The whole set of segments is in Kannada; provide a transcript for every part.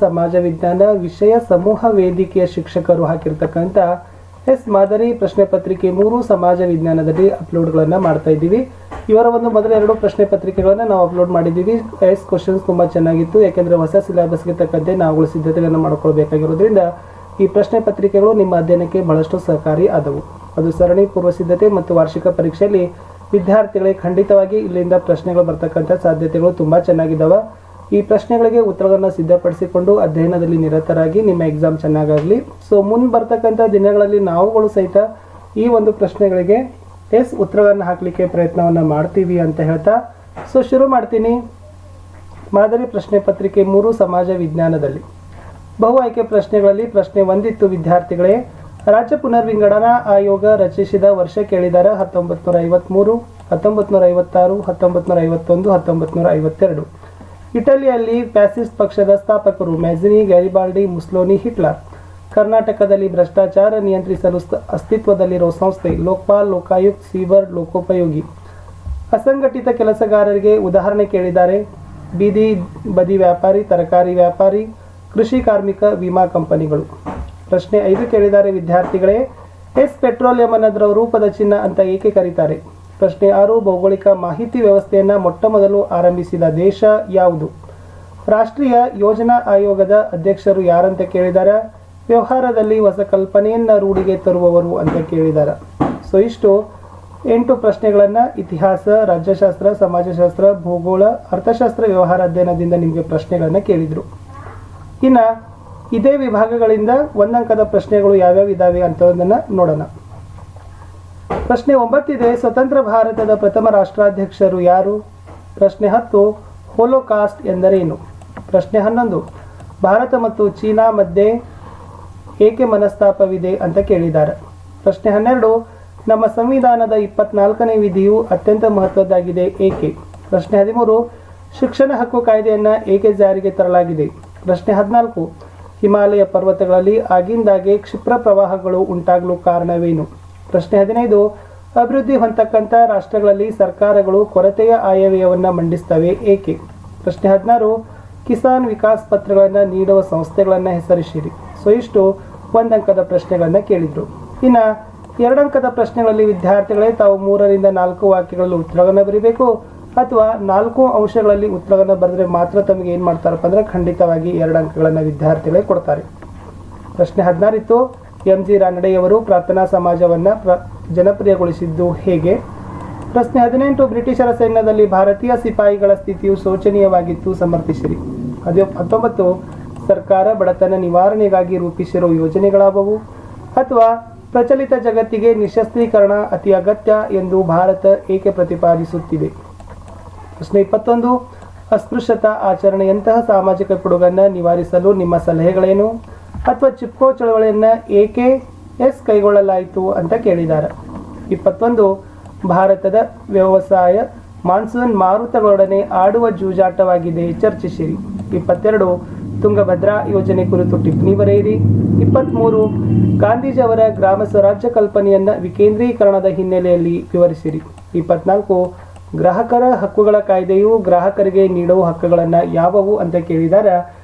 ಸಮಾಜ ವಿಜ್ಞಾನ ವಿಷಯ ಸಮೂಹ ವೇದಿಕೆಯ ಶಿಕ್ಷಕರು ಹಾಕಿರ್ತಕ್ಕಂಥ ಎಸ್ ಮಾದರಿ ಪ್ರಶ್ನೆ ಪತ್ರಿಕೆ 3 ಸಮಾಜ ವಿಜ್ಞಾನದಲ್ಲಿ ಅಪ್ಲೋಡ್ಗಳನ್ನು ಮಾಡ್ತಾ ಇದ್ದೀವಿ. ಇವರ ಒಂದು ಮೊದಲ 2 ಪ್ರಶ್ನೆ ಪತ್ರಿಕೆಗಳನ್ನು ನಾವು ಅಪ್ಲೋಡ್ ಮಾಡಿದ್ದೀವಿ. ಎಸ್ ಕ್ವಶನ್ಸ್ ತುಂಬ ಚೆನ್ನಾಗಿತ್ತು, ಯಾಕೆಂದರೆ ಹೊಸ ಸಿಲೆಬಸ್ಗೆ ತಕ್ಕಂತೆ ನಾವುಗಳು ಸಿದ್ಧತೆಗಳನ್ನು ಮಾಡಿಕೊಳ್ಬೇಕಾಗಿರೋದ್ರಿಂದ ಈ ಪ್ರಶ್ನೆ ಪತ್ರಿಕೆಗಳು ನಿಮ್ಮ ಅಧ್ಯಯನಕ್ಕೆ ಬಹಳಷ್ಟು ಸಹಕಾರಿ ಆದವು. ಅದು ಸರಣಿ ಪೂರ್ವ ಸಿದ್ಧತೆ ಮತ್ತು ವಾರ್ಷಿಕ ಪರೀಕ್ಷೆಯಲ್ಲಿ ವಿದ್ಯಾರ್ಥಿಗಳಿಗೆ ಖಂಡಿತವಾಗಿ ಇಲ್ಲಿಂದ ಪ್ರಶ್ನೆಗಳು ಬರ್ತಕ್ಕಂಥ ಸಾಧ್ಯತೆಗಳು ತುಂಬ ಚೆನ್ನಾಗಿದ್ದಾವೆ. ಈ ಪ್ರಶ್ನೆಗಳಿಗೆ ಉತ್ತರಗಳನ್ನು ಸಿದ್ಧಪಡಿಸಿಕೊಂಡು ಅಧ್ಯಯನದಲ್ಲಿ ನಿರತರಾಗಿ ನಿಮ್ಮ ಎಕ್ಸಾಮ್ ಚೆನ್ನಾಗಾಗಲಿ. ಸೊ ಮುಂದೆ ಬರ್ತಕ್ಕಂಥ ದಿನಗಳಲ್ಲಿ ನಾವುಗಳು ಸಹಿತ ಈ ಒಂದು ಪ್ರಶ್ನೆಗಳಿಗೆ ಉತ್ತರಗಳನ್ನು ಹಾಕಲಿಕ್ಕೆ ಪ್ರಯತ್ನವನ್ನು ಮಾಡ್ತೀವಿ ಅಂತ ಹೇಳ್ತಾ ಸೊ ಶುರು ಮಾಡ್ತೀನಿ. ಮಾದರಿ ಪ್ರಶ್ನೆ ಪತ್ರಿಕೆ 3 ಸಮಾಜ ವಿಜ್ಞಾನದಲ್ಲಿ ಬಹು ಆಯ್ಕೆ ಪ್ರಶ್ನೆಗಳಲ್ಲಿ ಪ್ರಶ್ನೆ 1 ಇತ್ತು. ವಿದ್ಯಾರ್ಥಿಗಳೇ, ರಾಜ್ಯ ಪುನರ್ವಿಂಗಡಣಾ ಆಯೋಗ ರಚಿಸಿದ ವರ್ಷ ಕೇಳಿದ್ದಾರೆ. 1953, 1956, 1951, 1952. ಇಟಲಿಯಲ್ಲಿ ಫ್ಯಾಸಿಸ್ಟ್ ಪಕ್ಷದ ಸ್ಥಾಪಕರು ಮ್ಯಾಜಿನಿ, ಗ್ಯಾರಿಬಾಲ್ಡಿ, ಮುಸ್ಸೋಲಿನಿ, ಹಿಟ್ಲರ್. ಕರ್ನಾಟಕದಲ್ಲಿ ಭ್ರಷ್ಟಾಚಾರ ನಿಯಂತ್ರಿಸಲು ಅಸ್ತಿತ್ವದಲ್ಲಿರುವ ಸಂಸ್ಥೆ ಲೋಕಪಾಲ್, ಲೋಕಾಯುಕ್ತ, ಸೀಬರ್ಡ್, ಲೋಕೋಪಯೋಗಿ. ಅಸಂಘಟಿತ ಕೆಲಸಗಾರರಿಗೆ ಉದಾಹರಣೆ ಕೇಳಿದ್ದಾರೆ. ಬೀದಿ ಬದಿ ವ್ಯಾಪಾರಿ, ತರಕಾರಿ ವ್ಯಾಪಾರಿ, ಕೃಷಿ ಕಾರ್ಮಿಕ, ವಿಮಾ ಕಂಪನಿಗಳು. ಪ್ರಶ್ನೆ 5 ಕೇಳಿದ್ದಾರೆ. ವಿದ್ಯಾರ್ಥಿಗಳೇ, ಪೆಟ್ರೋಲಿಯಂ ಅನ್ನೋದರ ರೂಪದ ಚಿಹ್ನ ಅಂತ ಏಕೆ ಕರೀತಾರೆ? ಪ್ರಶ್ನೆ 6 ಭೌಗೋಳಿಕ ಮಾಹಿತಿ ವ್ಯವಸ್ಥೆಯನ್ನು ಮೊಟ್ಟ ಮೊದಲು ಆರಂಭಿಸಿದ ದೇಶ ಯಾವುದು? ರಾಷ್ಟ್ರೀಯ ಯೋಜನಾ ಆಯೋಗದ ಅಧ್ಯಕ್ಷರು ಯಾರಂತ ಕೇಳಿದ್ದಾರೆ. ವ್ಯವಹಾರದಲ್ಲಿ ಹೊಸ ಕಲ್ಪನೆಯನ್ನು ರೂಢಿಗೆ ತರುವವರು ಅಂತ ಕೇಳಿದ್ದಾರೆ. ಸೊ ಇಷ್ಟು 8 ಪ್ರಶ್ನೆಗಳನ್ನು ಇತಿಹಾಸ, ರಾಜ್ಯಶಾಸ್ತ್ರ, ಸಮಾಜಶಾಸ್ತ್ರ, ಭೂಗೋಳ, ಅರ್ಥಶಾಸ್ತ್ರ, ವ್ಯವಹಾರ ಅಧ್ಯಯನದಿಂದ ನಿಮಗೆ ಪ್ರಶ್ನೆಗಳನ್ನು ಕೇಳಿದರು. ಇನ್ನು ಇದೇ ವಿಭಾಗಗಳಿಂದ 1 ಅಂಕದ ಪ್ರಶ್ನೆಗಳು ಯಾವ್ಯಾವ ಇದ್ದಾವೆ ಅಂತದನ್ನು ನೋಡೋಣ. ಪ್ರಶ್ನೆ 9 ಇದೆ. ಸ್ವತಂತ್ರ ಭಾರತದ ಪ್ರಥಮ ರಾಷ್ಟ್ರಾಧ್ಯಕ್ಷರು ಯಾರು? ಪ್ರಶ್ನೆ 10 ಹೋಲೋಕಾಸ್ಟ್ ಎಂದರೇನು? ಪ್ರಶ್ನೆ 11 ಭಾರತ ಮತ್ತು ಚೀನಾ ಮಧ್ಯೆ ಏಕೆ ಮನಸ್ತಾಪವಿದೆ ಅಂತ ಕೇಳಿದ್ದಾರೆ. ಪ್ರಶ್ನೆ 12 ನಮ್ಮ ಸಂವಿಧಾನದ 24ನೇ ವಿಧಿಯು ಅತ್ಯಂತ ಮಹತ್ವದ್ದಾಗಿದೆ ಏಕೆ? ಪ್ರಶ್ನೆ 13 ಶಿಕ್ಷಣ ಹಕ್ಕು ಕಾಯ್ದೆಯನ್ನು ಏಕೆ ಜಾರಿಗೆ ತರಲಾಗಿದೆ? ಪ್ರಶ್ನೆ 14 ಹಿಮಾಲಯ ಪರ್ವತಗಳಲ್ಲಿ ಆಗಿಂದಾಗೆ ಕ್ಷಿಪ್ರ ಪ್ರವಾಹಗಳು ಉಂಟಾಗಲು ಕಾರಣವೇನು? ಪ್ರಶ್ನೆ 15 ಅಭಿವೃದ್ಧಿ ಹೊಂದತಕ್ಕಂಥ ರಾಷ್ಟ್ರಗಳಲ್ಲಿ ಸರ್ಕಾರಗಳು ಕೊರತೆಯ ಆಯವ್ಯಯವನ್ನು ಮಂಡಿಸ್ತವೆ ಏಕೆ? ಪ್ರಶ್ನೆ 16 ಕಿಸಾನ್ ವಿಕಾಸ್ ಪತ್ರಗಳನ್ನು ನೀಡುವ ಸಂಸ್ಥೆಗಳನ್ನು ಹೆಸರಿಸಿರಿ. ಸೊ ಇಷ್ಟು 1 ಅಂಕದ ಪ್ರಶ್ನೆಗಳನ್ನು ಕೇಳಿದರು. ಇನ್ನು 2 ಅಂಕದ ಪ್ರಶ್ನೆಗಳಲ್ಲಿ ವಿದ್ಯಾರ್ಥಿಗಳೇ ತಾವು 3 ರಿಂದ 4 ವಾಕ್ಯಗಳಲ್ಲಿ ಉತ್ತರವನ್ನು ಬರೀಬೇಕು, ಅಥವಾ 4 ಅಂಶಗಳಲ್ಲಿ ಉತ್ತರವನ್ನು ಬರೆದ್ರೆ ಮಾತ್ರ ತಮಗೆ ಏನು ಮಾಡ್ತಾರಪ್ಪ ಅಂದರೆ ಖಂಡಿತವಾಗಿ 2 ಅಂಕಗಳನ್ನು ವಿದ್ಯಾರ್ಥಿಗಳೇ ಕೊಡ್ತಾರೆ. ಪ್ರಶ್ನೆ 16 ಇತ್ತು. MG ರಾನಡೆಯವರು ಪ್ರಾರ್ಥನಾ ಸಮಾಜವನ್ನು ಜನಪ್ರಿಯಗೊಳಿಸಿದ್ದು ಹೇಗೆ? ಪ್ರಶ್ನೆ 18 ಬ್ರಿಟಿಷರ ಸೈನ್ಯದಲ್ಲಿ ಭಾರತೀಯ ಸಿಪಾಯಿಗಳ ಸ್ಥಿತಿಯು ಶೋಚನೀಯವಾಗಿತ್ತು ಸಮರ್ಥಿಸಿರಿ. 19 ಸರ್ಕಾರ ಬಡತನ ನಿವಾರಣೆಗಾಗಿ ರೂಪಿಸಿರುವ ಯೋಜನೆಗಳಾದವು, ಅಥವಾ ಪ್ರಚಲಿತ ಜಗತ್ತಿಗೆ ನಿಶಸ್ತ್ರೀಕರಣ ಅತಿ ಅಗತ್ಯ ಎಂದು ಭಾರತ ಏಕೆ ಪ್ರತಿಪಾದಿಸುತ್ತಿದೆ? ಪ್ರಶ್ನೆ 21 ಅಸ್ಪೃಶ್ಯತಾ ಆಚರಣೆಯಂತಹ ಸಾಮಾಜಿಕ ಪಿಡುಗನ್ನು ನಿವಾರಿಸಲು ನಿಮ್ಮ ಸಲಹೆಗಳೇನು? ಅಥವಾ ಚಿಪ್ಕೋ ಚಳವಳಿಯನ್ನು ಏಕೆ ಕೈಗೊಳ್ಳಲಾಯಿತು ಅಂತ ಕೇಳಿದ್ದಾರೆ. 21 ಭಾರತದ ವ್ಯವಸಾಯ ಮಾನ್ಸೂನ್ ಮಾರುತಗಳೊಡನೆ ಆಡುವ ಜೂಜಾಟವಾಗಿದೆ ಚರ್ಚಿಸಿರಿ. 22 ತುಂಗಭದ್ರಾ ಯೋಜನೆ ಕುರಿತು ಟಿಪ್ಪಣಿ ಬರೆಯಿರಿ. 23 ಗಾಂಧೀಜಿಯವರ ಗ್ರಾಮ ಸ್ವರಾಜ್ಯ ಕಲ್ಪನೆಯನ್ನು ವಿಕೇಂದ್ರೀಕರಣದ ಹಿನ್ನೆಲೆಯಲ್ಲಿ ವಿವರಿಸಿರಿ. 24 ಗ್ರಾಹಕರ ಹಕ್ಕುಗಳ ಕಾಯ್ದೆಯು ಗ್ರಾಹಕರಿಗೆ ನೀಡುವ ಹಕ್ಕುಗಳನ್ನು ಯಾವುವು ಅಂತ ಕೇಳಿದ್ದಾರೆ.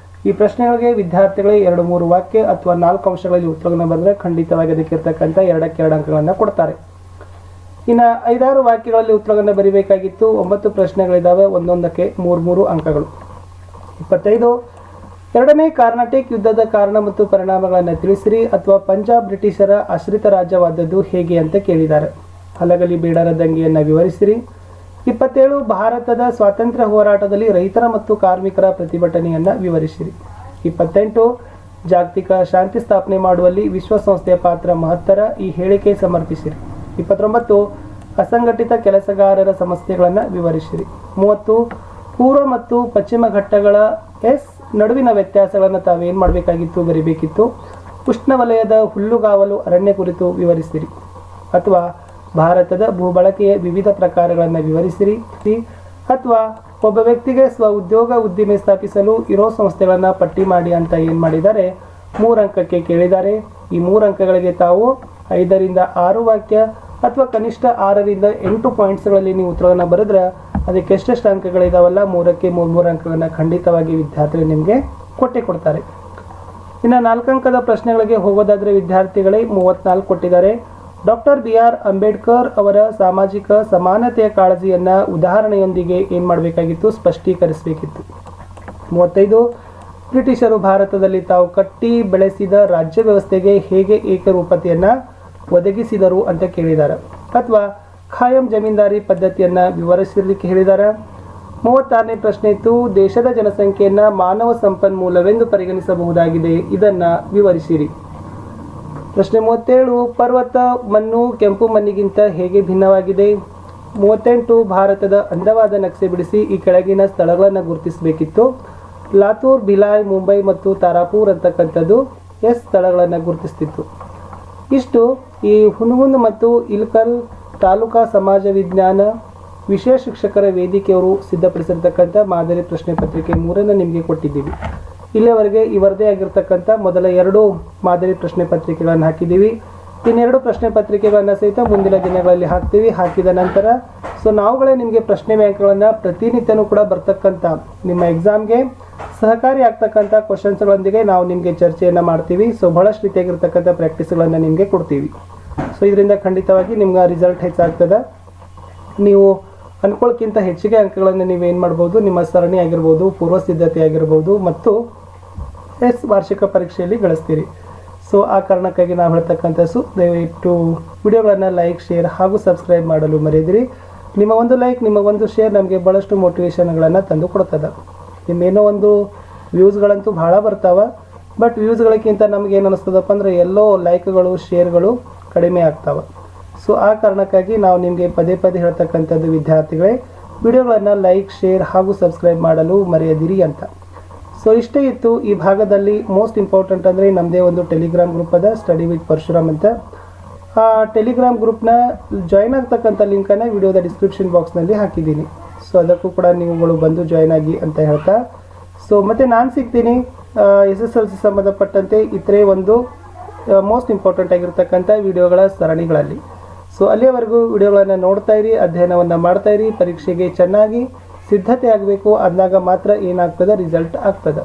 ಈ ಪ್ರಶ್ನೆಗಳಿಗೆ ವಿದ್ಯಾರ್ಥಿಗಳೇ 2-3 ವಾಕ್ಯ ಅಥವಾ 4 ಅಂಶಗಳಲ್ಲಿ ಉತ್ತರವನ್ನು ಬರೆದರೆ ಖಂಡಿತವಾಗಿ ಅದಕ್ಕಿರ್ತಕ್ಕಂಥ 2ಕ್ಕೆ 2 ಅಂಕಗಳನ್ನು ಕೊಡ್ತಾರೆ. ಇನ್ನು 5-6 ವಾಕ್ಯಗಳಲ್ಲಿ ಉತ್ತರವನ್ನು ಬರೀಬೇಕಾಗಿತ್ತು. 9 ಪ್ರಶ್ನೆಗಳಿದ್ದಾವೆ, ಒಂದೊಂದಕ್ಕೆ 3 ಅಂಕಗಳು. 25 ಎರಡನೇ ಕಾರ್ನಾಟಿಕ್ ಯುದ್ಧದ ಕಾರಣ ಮತ್ತು ಪರಿಣಾಮಗಳನ್ನು ತಿಳಿಸಿರಿ, ಅಥವಾ ಪಂಜಾಬ್ ಬ್ರಿಟಿಷರ ಆಶ್ರಿತ ರಾಜ್ಯವಾದದ್ದು ಹೇಗೆ ಅಂತ ಕೇಳಿದ್ದಾರೆ. ಹಲಗಲಿ ಬೇಡರ ದಂಗೆಯನ್ನು ವಿವರಿಸಿರಿ. 27 ಭಾರತದ ಸ್ವಾತಂತ್ರ್ಯ ಹೋರಾಟದಲ್ಲಿ ರೈತರ ಮತ್ತು ಕಾರ್ಮಿಕರ ಪ್ರತಿಭಟನೆಯನ್ನು ವಿವರಿಸಿರಿ. 28 ಜಾಗತಿಕ ಶಾಂತಿ ಸ್ಥಾಪನೆ ಮಾಡುವಲ್ಲಿ ವಿಶ್ವಸಂಸ್ಥೆಯ ಪಾತ್ರ ಮಹತ್ತರ, ಈ ಹೇಳಿಕೆ ಸಮರ್ಥಿಸಿರಿ. 29 ಅಸಂಘಟಿತ ಕೆಲಸಗಾರರ ಸಮಸ್ಯೆಗಳನ್ನು ವಿವರಿಸಿರಿ. 30 ಪೂರ್ವ ಮತ್ತು ಪಶ್ಚಿಮ ಘಟ್ಟಗಳ ನಡುವಿನ ವ್ಯತ್ಯಾಸಗಳನ್ನು ತಾವೇನು ಮಾಡಬೇಕಾಗಿತ್ತು ಬರೀಬೇಕಿತ್ತು. ಉಷ್ಣವಲಯದ ಹುಲ್ಲುಗಾವಲು ಅರಣ್ಯ ಕುರಿತು ವಿವರಿಸಿರಿ, ಅಥವಾ ಭಾರತದ ಭೂಬಳಕೆಯ ವಿವಿಧ ಪ್ರಕಾರಗಳನ್ನು ವಿವರಿಸಿರಿ, ಅಥವಾ ಒಬ್ಬ ವ್ಯಕ್ತಿಗೆ ಉದ್ಯೋಗ ಉದ್ದಿಮೆ ಸ್ಥಾಪಿಸಲು ಇರೋ ಸಂಸ್ಥೆಗಳನ್ನು ಪಟ್ಟಿ ಮಾಡಿ ಅಂತ ಏನು ಮಾಡಿದ್ದಾರೆ 3 ಅಂಕಕ್ಕೆ ಕೇಳಿದ್ದಾರೆ. ಈ 3 ಅಂಕಗಳಿಗೆ ತಾವು 5 ರಿಂದ 6 ವಾಕ್ಯ ಅಥವಾ ಕನಿಷ್ಠ 6 ರಿಂದ 8 ಪಾಯಿಂಟ್ಸ್ಗಳಲ್ಲಿ ನೀವು ಉತ್ತರವನ್ನು ಬರೆದ್ರೆ ಅದಕ್ಕೆ ಎಷ್ಟೆಷ್ಟು ಅಂಕಗಳಿದಾವಲ್ಲ 3ಕ್ಕೆ 3 ಅಂಕಗಳನ್ನು ಖಂಡಿತವಾಗಿ ವಿದ್ಯಾರ್ಥಿಗಳು ನಿಮಗೆ ಕೊಟ್ಟೇ ಕೊಡ್ತಾರೆ. ಇನ್ನು 4 ಅಂಕದ ಪ್ರಶ್ನೆಗಳಿಗೆ ಹೋಗೋದಾದರೆ ವಿದ್ಯಾರ್ಥಿಗಳೇ 34 ಕೊಟ್ಟಿದ್ದಾರೆ. ಡಾಕ್ಟರ್ BR ಅಂಬೇಡ್ಕರ್ ಅವರ ಸಾಮಾಜಿಕ ಸಮಾನತೆಯ ಕಾಳಜಿಯನ್ನು ಉದಾಹರಣೆಯೊಂದಿಗೆ ಏನು ಮಾಡಬೇಕಾಗಿತ್ತು, ಸ್ಪಷ್ಟೀಕರಿಸಬೇಕಿತ್ತು. 35 ಬ್ರಿಟಿಷರು ಭಾರತದಲ್ಲಿ ತಾವು ಕಟ್ಟಿ ಬೆಳೆಸಿದ ರಾಜ್ಯ ವ್ಯವಸ್ಥೆಗೆ ಹೇಗೆ ಏಕರೂಪತೆಯನ್ನು ಒದಗಿಸಿದರು ಅಂತ ಕೇಳಿದ್ದಾರೆ. ಅಥವಾ ಖಾಯಂ ಜಮೀನ್ದಾರಿ ಪದ್ಧತಿಯನ್ನು ವಿವರಿಸಲಿಕ್ಕೆ ಹೇಳಿದ್ದಾರೆ. 36ನೇ ಪ್ರಶ್ನೆ ಇತ್ತು, ದೇಶದ ಜನಸಂಖ್ಯೆಯನ್ನು ಮಾನವ ಸಂಪನ್ಮೂಲವೆಂದು ಪರಿಗಣಿಸಬಹುದಾಗಿದೆ, ಇದನ್ನು ವಿವರಿಸಿರಿ. ಪ್ರಶ್ನೆ 37, ಪರ್ವತ ಮಣ್ಣು ಕೆಂಪು ಮಣ್ಣಿಗಿಂತ ಹೇಗೆ ಭಿನ್ನವಾಗಿದೆ. 38, ಭಾರತದ ಅಂದವಾದ ನಕ್ಷೆ ಬಿಡಿಸಿ ಈ ಕೆಳಗಿನ ಸ್ಥಳಗಳನ್ನು ಗುರುತಿಸಬೇಕಿತ್ತು. ಲಾತೂರ್, ಭಿಲಾಯ್, ಮುಂಬೈ ಮತ್ತು ತಾರಾಪುರ್ ಅಂತಕ್ಕಂಥದ್ದು ಸ್ಥಳಗಳನ್ನು ಗುರುತಿಸ್ತಿತ್ತು. ಇಷ್ಟು ಈ ಹುನಗುಂದ್ ಮತ್ತು ಇಲ್ಕಲ್ ತಾಲೂಕಾ ಸಮಾಜ ವಿಜ್ಞಾನ ವಿಷಯ ಶಿಕ್ಷಕರ ವೇದಿಕೆಯವರು ಸಿದ್ಧಪಡಿಸಿರ್ತಕ್ಕಂಥ ಮಾದರಿ ಪ್ರಶ್ನೆ ಪತ್ರಿಕೆ 3 ನಿಮಗೆ ಕೊಟ್ಟಿದ್ದೀವಿ. ಇಲ್ಲಿವರೆಗೆ ಇವರದೇ ಆಗಿರ್ತಕ್ಕಂಥ ಮೊದಲ 2 ಮಾದರಿ ಪ್ರಶ್ನೆ ಪತ್ರಿಕೆಗಳನ್ನು ಹಾಕಿದ್ದೀವಿ. ಇನ್ನೆರಡು ಪ್ರಶ್ನೆ ಪತ್ರಿಕೆಗಳನ್ನು ಸಹಿತ ಮುಂದಿನ ದಿನಗಳಲ್ಲಿ ಹಾಕ್ತೀವಿ. ಹಾಕಿದ ನಂತರ ನಾವುಗಳೇ ನಿಮಗೆ ಪ್ರಶ್ನೆ ಬ್ಯಾಂಕ್ಗಳನ್ನು ಪ್ರತಿನಿತ್ಯನೂ ಕೂಡ ಬರ್ತಕ್ಕಂಥ ನಿಮ್ಮ ಎಕ್ಸಾಮ್ಗೆ ಸಹಕಾರಿ ಆಗ್ತಕ್ಕಂಥ ಕ್ವಶನ್ಸ್ಗಳೊಂದಿಗೆ ನಾವು ನಿಮಗೆ ಚರ್ಚೆಯನ್ನು ಮಾಡ್ತೀವಿ. ಬಹಳಷ್ಟು ರೀತಿಯಾಗಿರ್ತಕ್ಕಂಥ ಪ್ರಾಕ್ಟೀಸ್ಗಳನ್ನು ನಿಮಗೆ ಕೊಡ್ತೀವಿ. ಇದರಿಂದ ಖಂಡಿತವಾಗಿ ನಿಮ್ಗೆ ರಿಸಲ್ಟ್ ಹೆಚ್ಚಾಗ್ತದೆ. ನೀವು ಅನ್ಕೊಳ್ಳೋಕ್ಕಿಂತ ಹೆಚ್ಚಿಗೆ ಅಂಕಗಳನ್ನು ನೀವೇನು ಮಾಡ್ಬೋದು, ನಿಮ್ಮ ಸರಣಿ ಆಗಿರ್ಬೋದು, ಪೂರ್ವ ಸಿದ್ಧತೆ ಆಗಿರ್ಬೋದು ಮತ್ತು ವಾರ್ಷಿಕ ಪರೀಕ್ಷೆಯಲ್ಲಿ ಗಳಿಸ್ತೀರಿ. ಆ ಕಾರಣಕ್ಕಾಗಿ ನಾವು ಹೇಳ್ತಕ್ಕಂಥ ದಯವಿಟ್ಟು ವಿಡಿಯೋಗಳನ್ನು ಲೈಕ್, ಶೇರ್ ಹಾಗೂ ಸಬ್ಸ್ಕ್ರೈಬ್ ಮಾಡಲು ಮರೆಯದಿರಿ. ನಿಮ್ಮ ಒಂದು ಲೈಕ್, ನಿಮ್ಮ ಒಂದು ಶೇರ್ ನಮಗೆ ಭಾಳಷ್ಟು ಮೋಟಿವೇಶನ್ಗಳನ್ನು ತಂದು ಕೊಡ್ತದೆ. ನಿಮ್ಮೇನೋ ಒಂದು ವ್ಯೂಸ್ಗಳಂತೂ ಭಾಳ ಬರ್ತಾವೆ, ಬಟ್ ವ್ಯೂಸ್ಗಳಿಗಿಂತ ನಮ್ಗೆ ಏನು ಅನ್ನಿಸ್ತದಪ್ಪ ಅಂದರೆ ಎಲ್ಲೋ ಲೈಕ್ಗಳು, ಶೇರ್ಗಳು ಕಡಿಮೆ ಆಗ್ತಾವೆ. ಆ ಕಾರಣಕ್ಕಾಗಿ ನಾವು ನಿಮಗೆ ಪದೇ ಪದೇ ಹೇಳ್ತಕ್ಕಂಥದ್ದು ವಿದ್ಯಾರ್ಥಿಗಳೇ, ವಿಡಿಯೋಗಳನ್ನು ಲೈಕ್, ಶೇರ್ ಹಾಗೂ ಸಬ್ಸ್ಕ್ರೈಬ್ ಮಾಡಲು ಮರೆಯದಿರಿ ಅಂತ. ಇಷ್ಟೇ ಇತ್ತು ಈ ಭಾಗದಲ್ಲಿ. ಮೋಸ್ಟ್ ಇಂಪಾರ್ಟೆಂಟ್ ಅಂದರೆ ನಮ್ಮದೇ ಒಂದು ಟೆಲಿಗ್ರಾಮ್ ಗ್ರೂಪ್ ಅದ, ಸ್ಟಡಿ ವಿತ್ ಪರಶುರಾಮ್ ಅಂತ. ಆ ಟೆಲಿಗ್ರಾಮ್ ಗ್ರೂಪ್ನ ಜಾಯ್ನ್ ಆಗ್ತಕ್ಕಂಥ ಲಿಂಕನ್ನು ವಿಡಿಯೋದ ಡಿಸ್ಕ್ರಿಪ್ಷನ್ ಬಾಕ್ಸ್ನಲ್ಲಿ ಹಾಕಿದ್ದೀನಿ. ಅದಕ್ಕೂ ಕೂಡ ನೀವುಗಳು ಬಂದು ಜಾಯ್ನ್ ಆಗಿ ಅಂತ ಹೇಳ್ತಾ ಮತ್ತು ನಾನು ಸಿಗ್ತೀನಿ SSLC ಸಂಬಂಧಪಟ್ಟಂತೆ ಇತರೆ ಒಂದು ಮೋಸ್ಟ್ ಇಂಪಾರ್ಟೆಂಟ್ ಆಗಿರ್ತಕ್ಕಂಥ ವಿಡಿಯೋಗಳ ಸರಣಿಗಳಲ್ಲಿ. ಅಲ್ಲಿಯವರೆಗೂ ವಿಡಿಯೋಗಳನ್ನು ನೋಡ್ತಾ ಇರಿ, ಅಧ್ಯಯನವನ್ನು ಮಾಡ್ತಾ ಇರಿ. ಪರೀಕ್ಷೆಗೆ ಚೆನ್ನಾಗಿ ಸಿದ್ಧತೆ ಆಗಬೇಕು, ಅಂದಾಗ ಮಾತ್ರ ಏನಾಗ್ತದೆ, ರಿಸಲ್ಟ್ ಆಗ್ತದೆ.